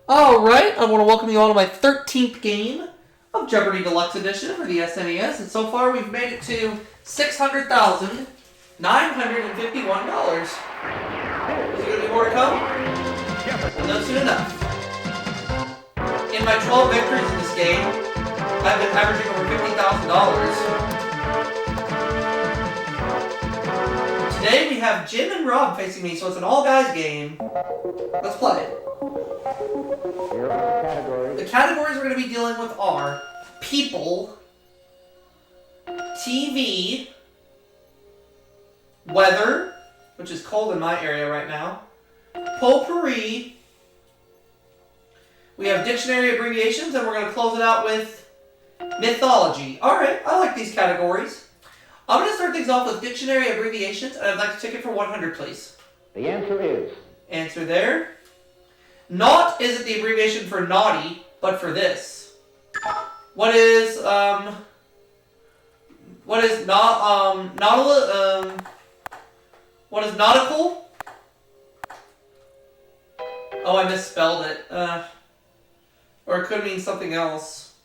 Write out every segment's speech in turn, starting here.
Alright, I want to welcome you all to my 13th game of Jeopardy Deluxe Edition for the SNES, and so far we've made it to $600,951. Is there going to be more to come? We'll know soon enough. In my 12 victories in this game, I've been averaging over $50,000. Today we have Jim and Rob facing me, so it's an all-guys game. Let's play it. The categories we're going to be dealing with are people, TV, weather, which is cold in my area right now, potpourri, we have dictionary abbreviations, and we're going to close it out with mythology. Alright, I like these categories. I'm going to start things off with dictionary abbreviations, and I'd like to take it for 100, please. The answer is... Answer there. Naught isn't the abbreviation for naughty, but for this. What is nautical? What is nautical? Oh, I misspelled it. Or it could mean something else.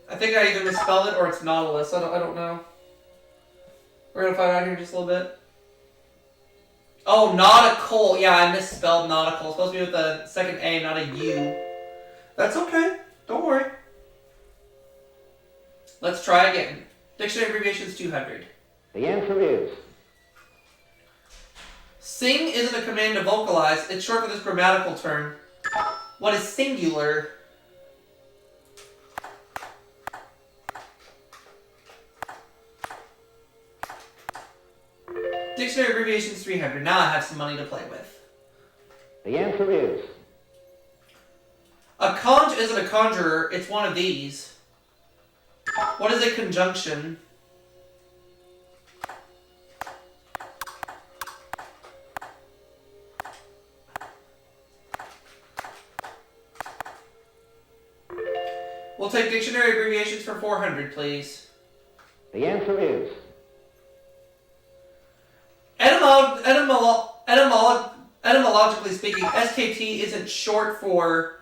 I think I either misspelled it or it's nautilus. I don't know. We're gonna find out here in just a little bit. Oh, nautical. Yeah, I misspelled nautical. It's supposed to be with a second A, not a U. That's okay. Don't worry. Let's try again. Dictionary abbreviations 200. The answer is... Sing isn't a command to vocalize. It's short for this grammatical term. What is singular? Dictionary abbreviations 300. Now I have some money to play with. The answer is... A conj isn't a conjurer, it's one of these. What is a conjunction? We'll take dictionary abbreviations for 400, please. The answer is... Etymologically speaking, SKT isn't short for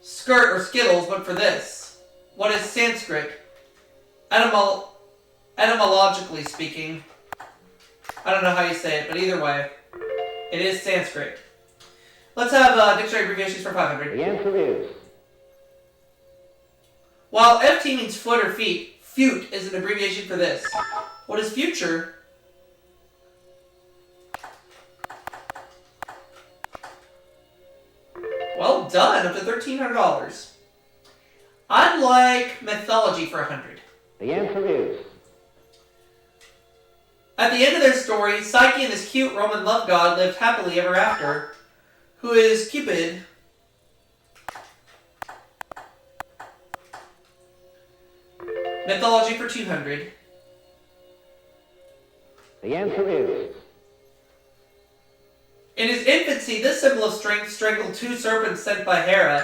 skirt or skittles, but for this. What is Sanskrit? Etymologically speaking. I don't know how you say it, but either way, it is Sanskrit. Let's have dictionary abbreviations for 500. The answer is... While FT means foot or feet, fute is an abbreviation for this. What is future? Well done, up to $1,300. I'd like mythology for 100. The answer is... At the end of their story, Psyche and this cute Roman love god lived happily ever after. Who is Cupid? Mythology for 200. The answer is... In his infancy, this symbol of strength strangled 2 serpents sent by Hera.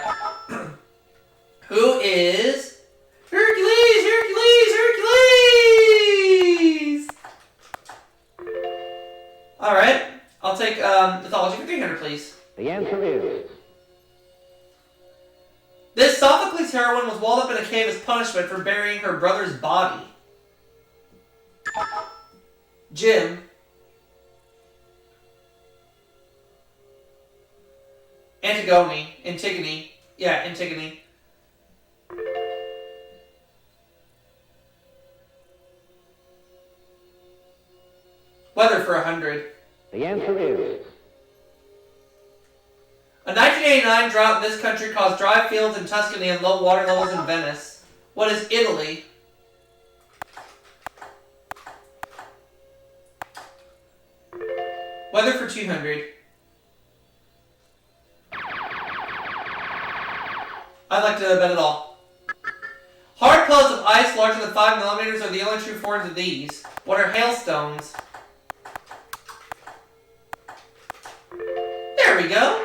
Who is... Hercules! Hercules! Hercules! Alright, I'll take mythology for 300, please. The answer is... This Sophocles heroine was walled up in a cave as punishment for burying her brother's body. Jim. Antigone. Yeah, Antigone. Weather for 100. The answer is... A 1989 drought in this country caused dry fields in Tuscany and low water levels in Venice. What is Italy? Weather for 200. I'd like to bet it all. Hard pellets of ice larger than 5 millimeters are the only true forms of these. What are hailstones? There we go.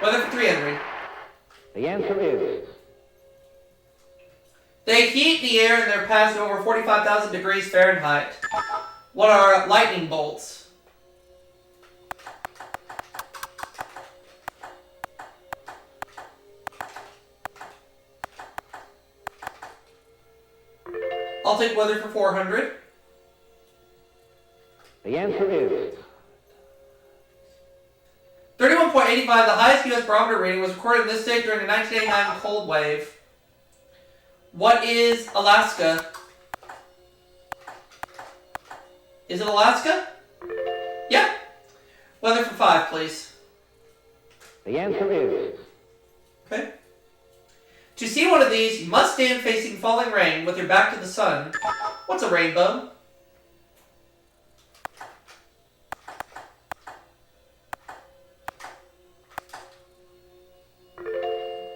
Weather for 300. The answer is... They heat the air in their paths to over 45,000 degrees Fahrenheit. What are lightning bolts? I'll take weather for 400. The answer is 31.85, the highest U.S. barometer reading, was recorded in this state during the 1989 cold wave. What is Alaska? Is it Alaska? Yeah. Weather for 5, please. the answer is Okay. To see one of these, you must stand facing falling rain with your back to the sun. What's a rainbow?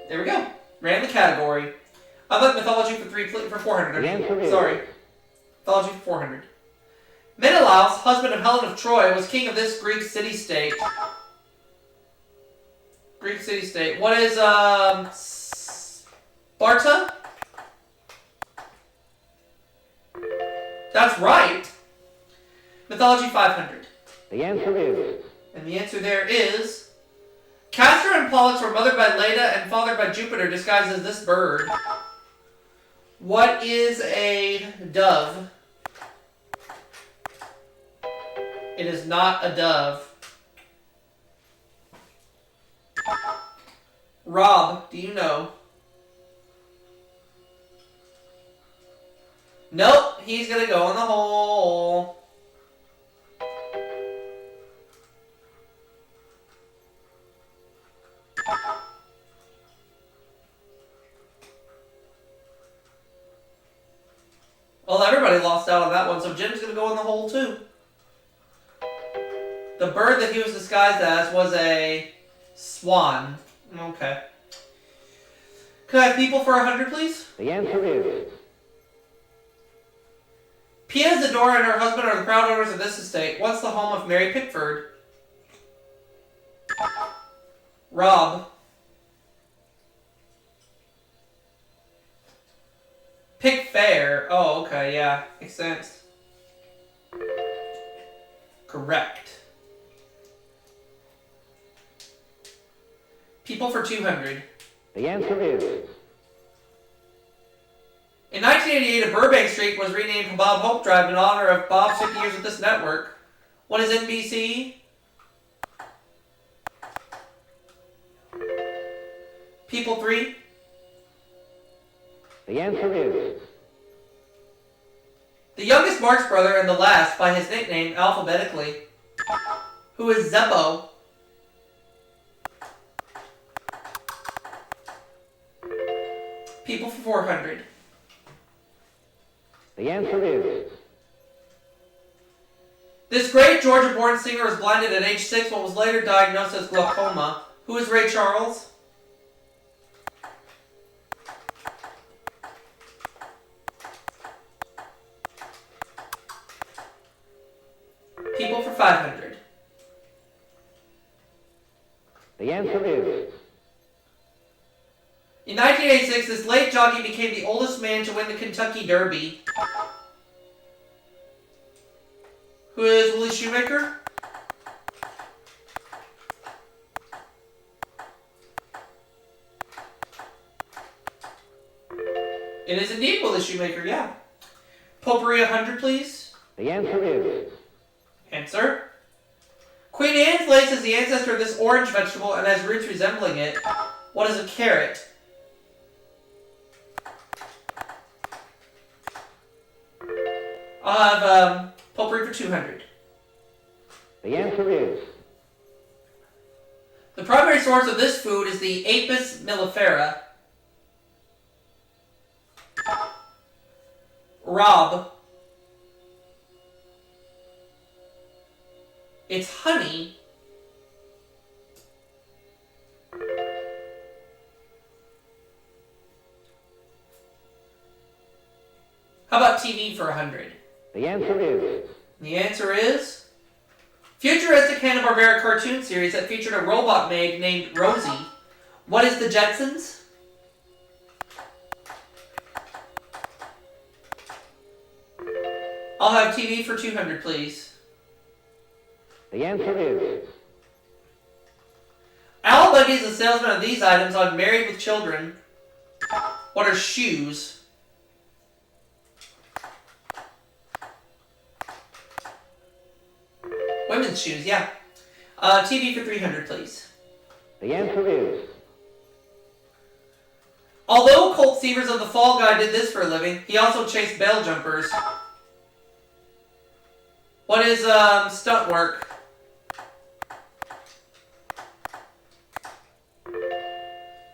There we go. Ran the category. I'd like mythology for 400. The answer is Sorry. Mythology for 400. Menelaus, husband of Helen of Troy, was king of this Greek city-state. Greek city-state. What is, Sparta? That's right. Mythology 500. the answer is And the answer there is... Castor and Pollux were mothered by Leda and fathered by Jupiter, disguised as this bird. What is a dove? It is not a dove. Rob, do you know? Nope, he's gonna go in the hole. Well, everybody lost out on that one, so Jim's gonna go in the hole too. The bird that he was disguised as was a swan. Okay. Could I have people for 100, please? the answer is Pia Zadora and her husband are the proud owners of this estate. What's the home of Mary Pickford? Rob. Pickfair. Oh, okay, yeah. Makes sense. Correct. People for 200. the answer is In 1988, a Burbank Street was renamed Bob Hope Drive in honor of Bob's 50 years with this network. What is NBC? People 3. the answer is The youngest Marx brother and the last by his nickname alphabetically. Who is Zeppo? People for 400. the answer is This great Georgia-born singer was blinded at age 6 but was later diagnosed as glaucoma. Who is Ray Charles? People for 500. the answer is In 1986, this late jockey became the oldest man to win the Kentucky Derby. Who is Willie Shoemaker? It is indeed Willie Shoemaker, yeah. Potpourri 100, please. the answer is Answer. Queen Anne's lace is the ancestor of this orange vegetable and has roots resembling it. What is a carrot? I'll have potpourri for 200. the answer is The primary source of this food is the Apis mellifera. Rob. It's honey. How about TV for 100? the answer is The answer is... Futuristic Hanna-Barbera cartoon series that featured a robot maid named Rosie. What is the Jetsons? I'll have TV for 200, please. the answer is Al Bundy is the salesman of these items on Married with Children. What are shoes? women's shoes, yeah. TV for 300, please. The answer is Although Colt Seavers of the Fall Guy did this for a living, he also chased bail jumpers. What is stunt work?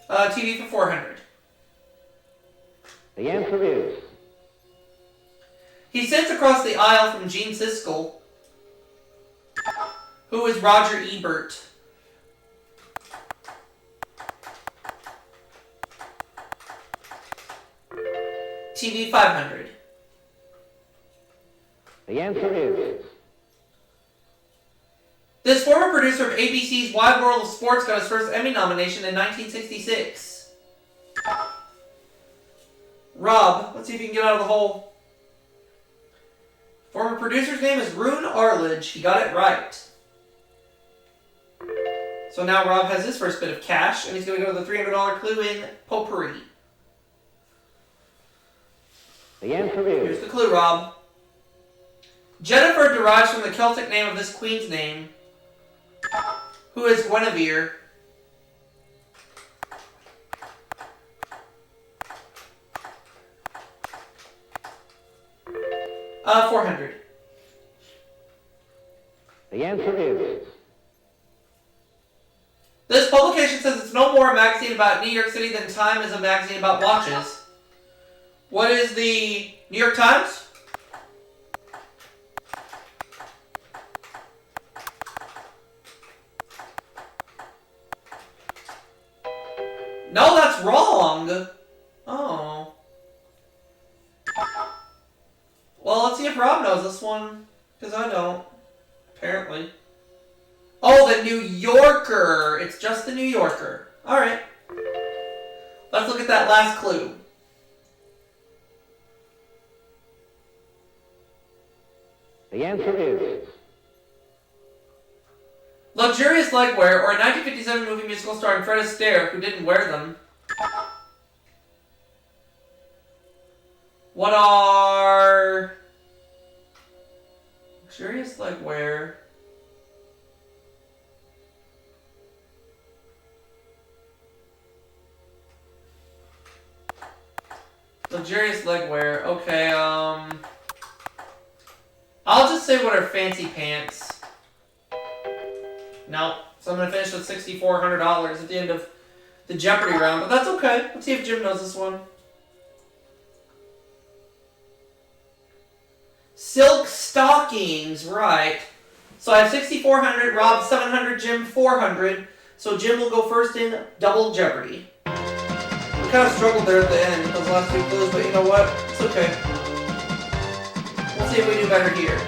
TV for 400. the answer is He sits across the aisle from Gene Siskel, who is Roger Ebert. TV 500. the answer is This former producer of ABC's Wide World of Sports got his first Emmy nomination in 1966. Rob, let's see if you can get out of the hole. Former producer's name is Rune Arledge. He got it right. So now Rob has his first bit of cash, and he's going to go to the $300 clue in potpourri. the answer Here's is the clue, Rob. Jennifer derives from the Celtic name of this queen's name, who is Guinevere. $400. the answer is This publication says it's no more a magazine about New York City than Time is a magazine about watches. What is the New York Times? No, that's wrong. Oh. Well, let's see if Rob knows this one, because I don't. Apparently. Oh, the New Yorker. It's just the New Yorker. Alright. Let's look at that last clue. the answer is Luxurious legwear, or a 1957 movie musical starring Fred Astaire, who didn't wear them. What are... Luxurious legwear... Luxurious legwear. Okay, I'll just say what are fancy pants. No. So I'm going to finish with $6,400 at the end of the Jeopardy round, but that's okay. Let's see if Jim knows this one. Silk stockings, right. So I have $6,400, Rob $700, Jim $400. So Jim will go first in Double Jeopardy. We kind of struggled there at the end with those last two clues, but you know what? It's okay. We'll see if we do better here.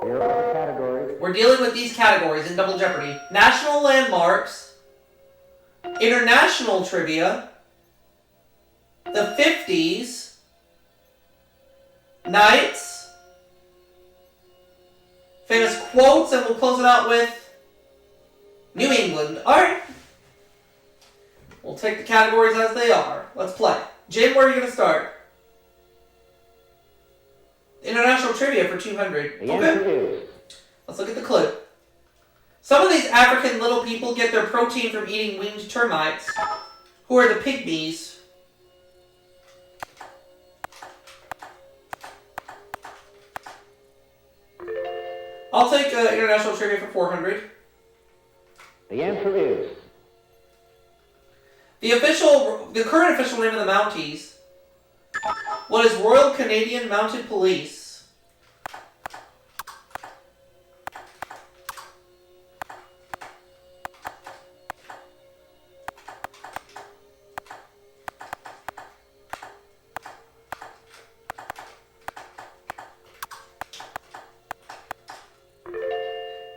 here are the categories. We're dealing with these categories in Double Jeopardy. National landmarks, international trivia, the 50s, nights, famous quotes, and we'll close it out with New England. Alright. We'll take the categories as they are. Let's play. Jim, where are you going to start? International trivia for 200. The answer is Let's look at the clue. Some of these African little people get their protein from eating winged termites, who are the pygmies. I'll take international trivia for 400. the answer is The current official name of the Mounties. What is Royal Canadian Mounted Police?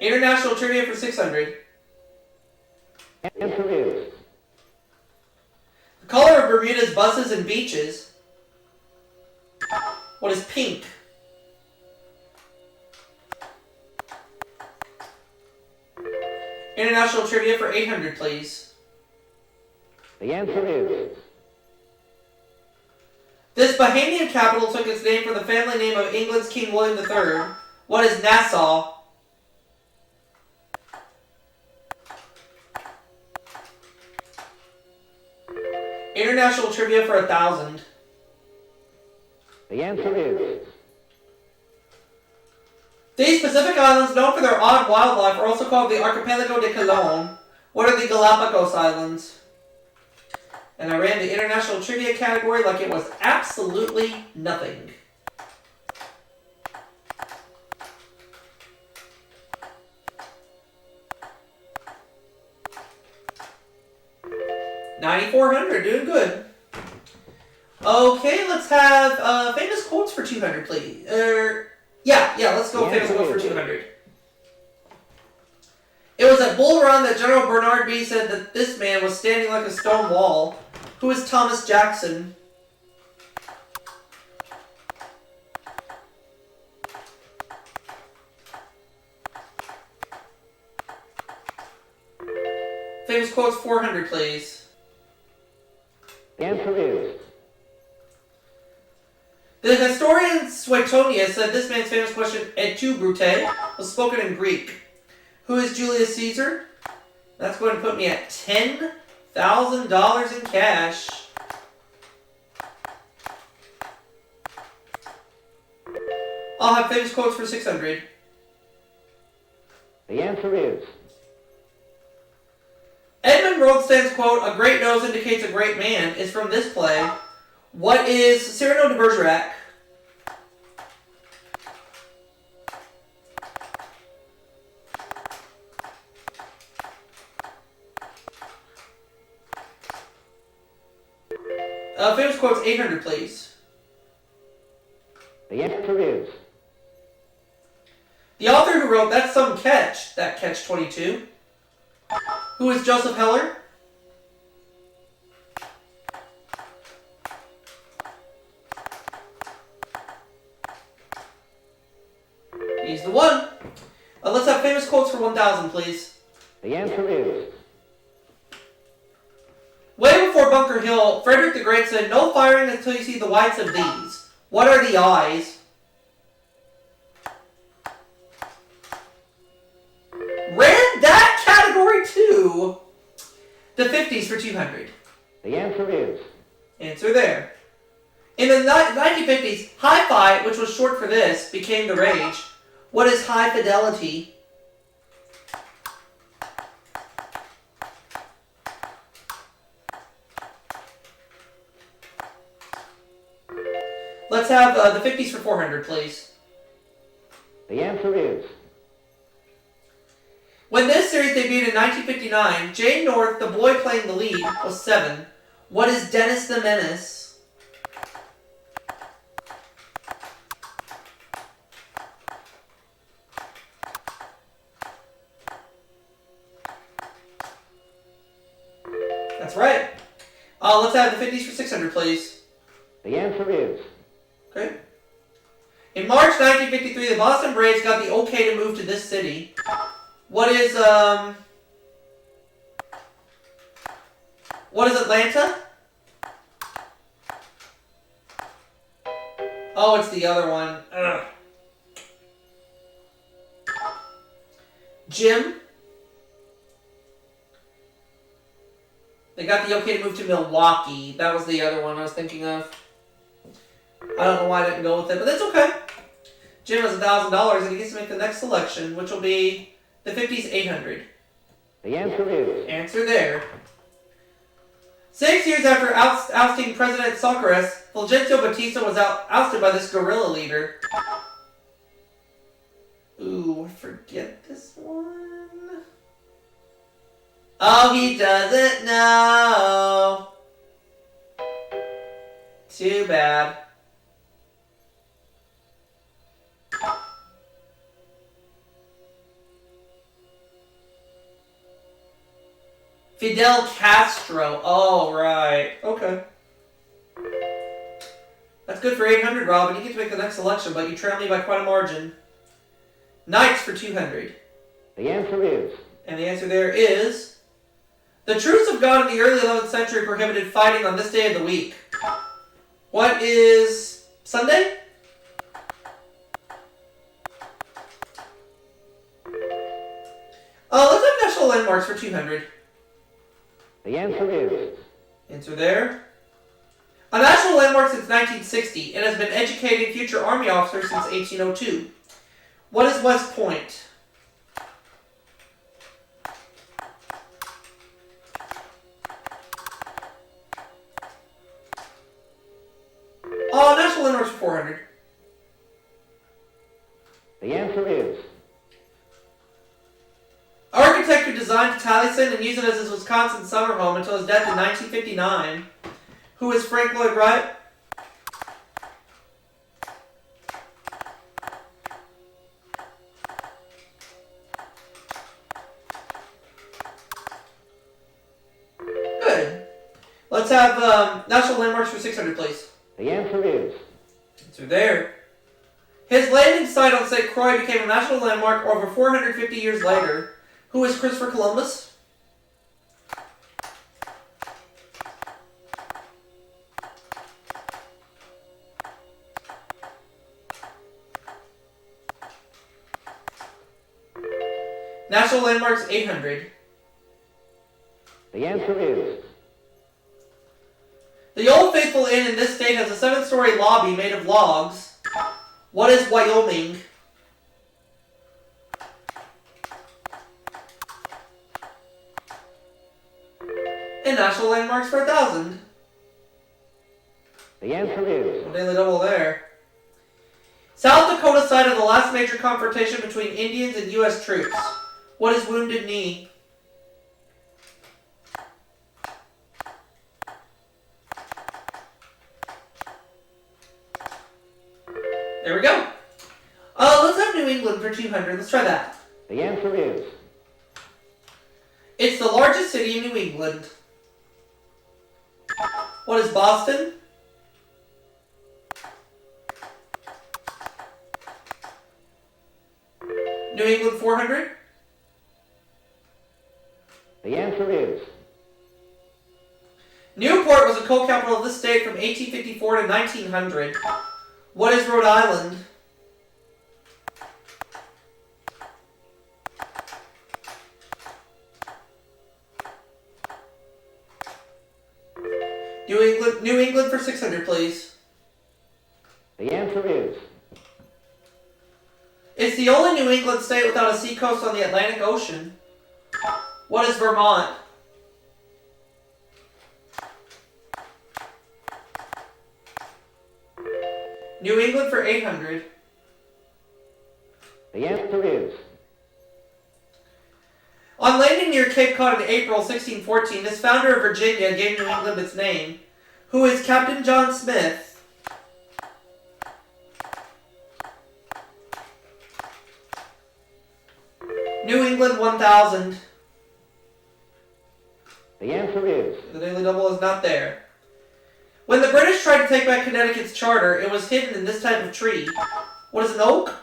International trivia for 600. the answer is The color of Bermuda's buses and beaches. What is pink? International trivia for 800, please. The answer is This Bahamian capital took its name from the family name of England's King William III. What is Nassau? International trivia for 1,000. the answer is These Pacific Islands, known for their odd wildlife, are also called the Archipelago de Colón. What are the Galapagos Islands? And I ran the international trivia category like it was absolutely nothing. $9,400, doing good. Okay, let's have famous quotes for 200, please. Yeah, let's go famous quotes for 200. It was at Bull Run that General Bernard B. said that this man was standing like a stone wall. Who is Thomas Jackson? Famous quotes 400, please. the answer is The historian Suetonius said this man's famous question, et tu, Brute, was spoken in Greek. Who is Julius Caesar? That's going to put me at $10,000 in cash. I'll have famous quotes for 600. the answer is Edmund Roldstan's quote, "A great nose indicates a great man," is from this play. What is Cyrano de Bergerac? Famous quotes 800, please. the answer is The author who wrote That's Some Catch, that Catch 22. Who is Joseph Heller? He's the one. Let's have famous quotes for 1,000, please. the answer is Way before Bunker Hill, Frederick the Great said, "No firing until you see the whites of these." What are the eyes? Ran that category too. The 50s for 200. the answer is Answer there. In the 1950s, hi-fi, which was short for this, became the rage. What is high fidelity? Let's have the 50s for 400, please. the answer is When this series debuted in 1959, Jane North, the boy playing the lead, was 7. What is Dennis the Menace? That's right. Let's have the 50s for 600, please. the answer is Okay. In March 1953, the Boston Braves got the okay to move to this city. What is Atlanta? Oh, it's the other one. Ugh. Jim? They got the okay to move to Milwaukee. That was the other one I was thinking of. I don't know why I didn't go with it, but that's okay. Jim has $1,000 and he gets to make the next selection, which will be the 50s 800. the answer is Answer there. 6 years after ousting President Socrates, Fulgencio Batista was ousted by this guerrilla leader. Ooh, I forget this one. Oh, he doesn't know. Too bad. Fidel Castro. Oh, right. Okay. That's good for 800, Rob, and you get to make the next selection, but you trail me by quite a margin. Knights for 200. the answer is And the answer there is The Truce of God in the early 11th century prohibited fighting on this day of the week. What is Sunday? Let's have national landmarks for 200. The answer is. Answer there. A national landmark since 1960. It has been educating future Army officers since 1802. What is West Point? National landmarks for 400. The answer is. Architect who designed Taliesin and used it as his Wisconsin summer home until his death in 1959. Who is Frank Lloyd Wright? Good. Let's have national landmarks for 600, please. The answer is. Answer there. His landing site on St. Croix became a national landmark over 450 years later. Who is Christopher Columbus? National landmarks 800. The answer is. The Old Faithful Inn in this state has a 7-story lobby made of logs. What is Wyoming? And national landmarks for 1,000. The answer is. Daily double there. South Dakota site of the last major confrontation between Indians and U.S. troops. What is Wounded Knee? There we go. Let's have New England for 200. Let's try that. The answer is. It's the largest city in New England. What is Boston? New England 400. The answer is. Newport was the coal capital of this state from 1854 to 1900. What is Rhode Island? New England for 600, please. The answer is. It's the only New England state without a seacoast on the Atlantic Ocean. What is Vermont? New England for 800. The answer is. On landing near Cape Cod in April 1614, this founder of Virginia gave New England its name. Who is Captain John Smith? New England 1000. The answer is. The Daily Double is not there. When the British tried to take back Connecticut's charter, it was hidden in this type of tree. What is an oak?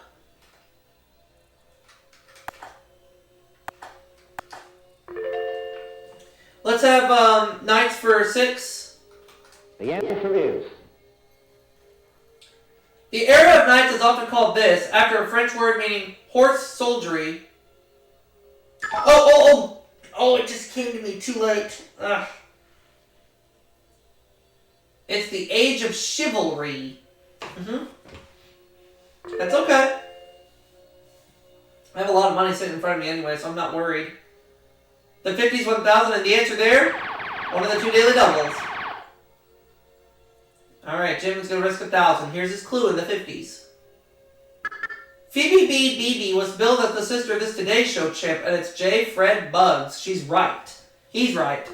Let's have knights for 6. The answer is. The era of knights is often called this, after a French word meaning horse soldiery. Oh, it just came to me too late. Ugh. It's the age of chivalry. That's okay. I have a lot of money sitting in front of me anyway, so I'm not worried. The 50s 1000, and the answer there? One of the 2 daily doubles. Alright, Jim's gonna risk 1,000. Here's his clue in the 50s. Phoebe B. Beebe was billed as the sister of this Today Show chip, and it's J. Fred Buggs. She's right. He's right.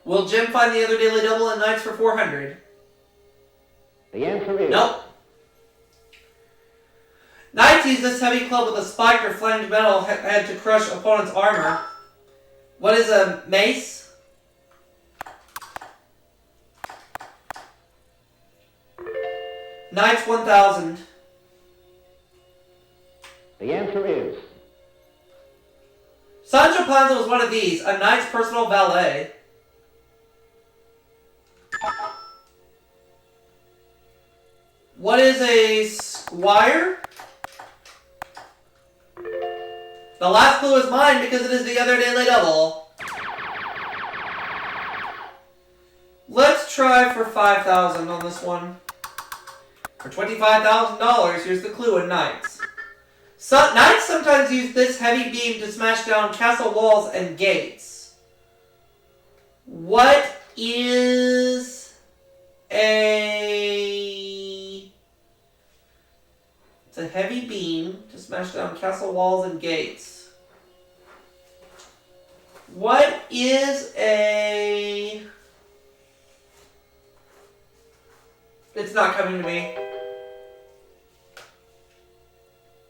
Will Jim find the other daily double and knights for 400? The answer is. Nope. Knights use this heavy club with a spiked or flamed metal head to crush opponent's armor. What is a mace? Knights 1000. The answer is. Sancho Panza was one of these. A knight's personal valet. What is a squire? The last clue is mine because it is the other daily double. Let's try for 5,000 on this one. For $25,000, here's the clue in knights. Knights sometimes use this heavy beam to smash down castle walls and gates. What is a... It's a heavy beam to smash down castle walls and gates. What is a... It's not coming to me.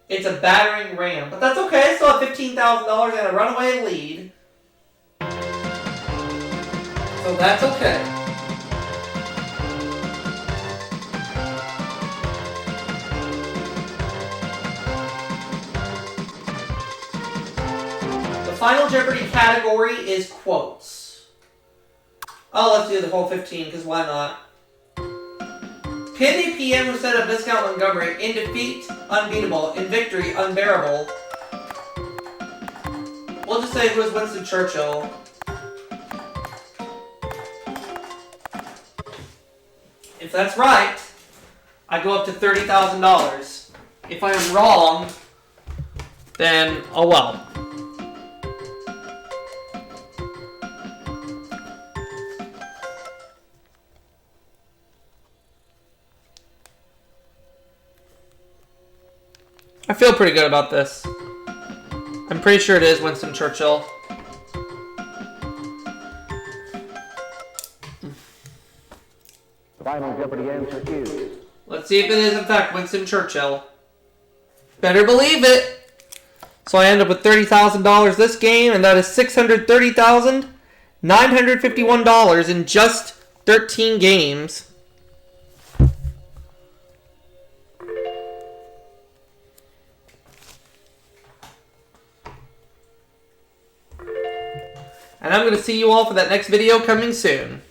It's a battering ram. But that's okay. Still have $15,000 and a runaway lead. So that's okay. The final Jeopardy category is quotes. Oh, let's do the whole 15, because why not? Pin a PM who said of Viscount Montgomery, in defeat, unbeatable, in victory, unbearable. We'll just say it was Winston Churchill. If that's right, I go up to $30,000. If I am wrong, then oh well. I feel pretty good about this. I'm pretty sure it is Winston Churchill. Final Jeopardy answer is... Let's see if it is in fact Winston Churchill. Better believe it. So I end up with $30,000 this game, and that is $630,951 in just 13 games. And I'm going to see you all for that next video coming soon.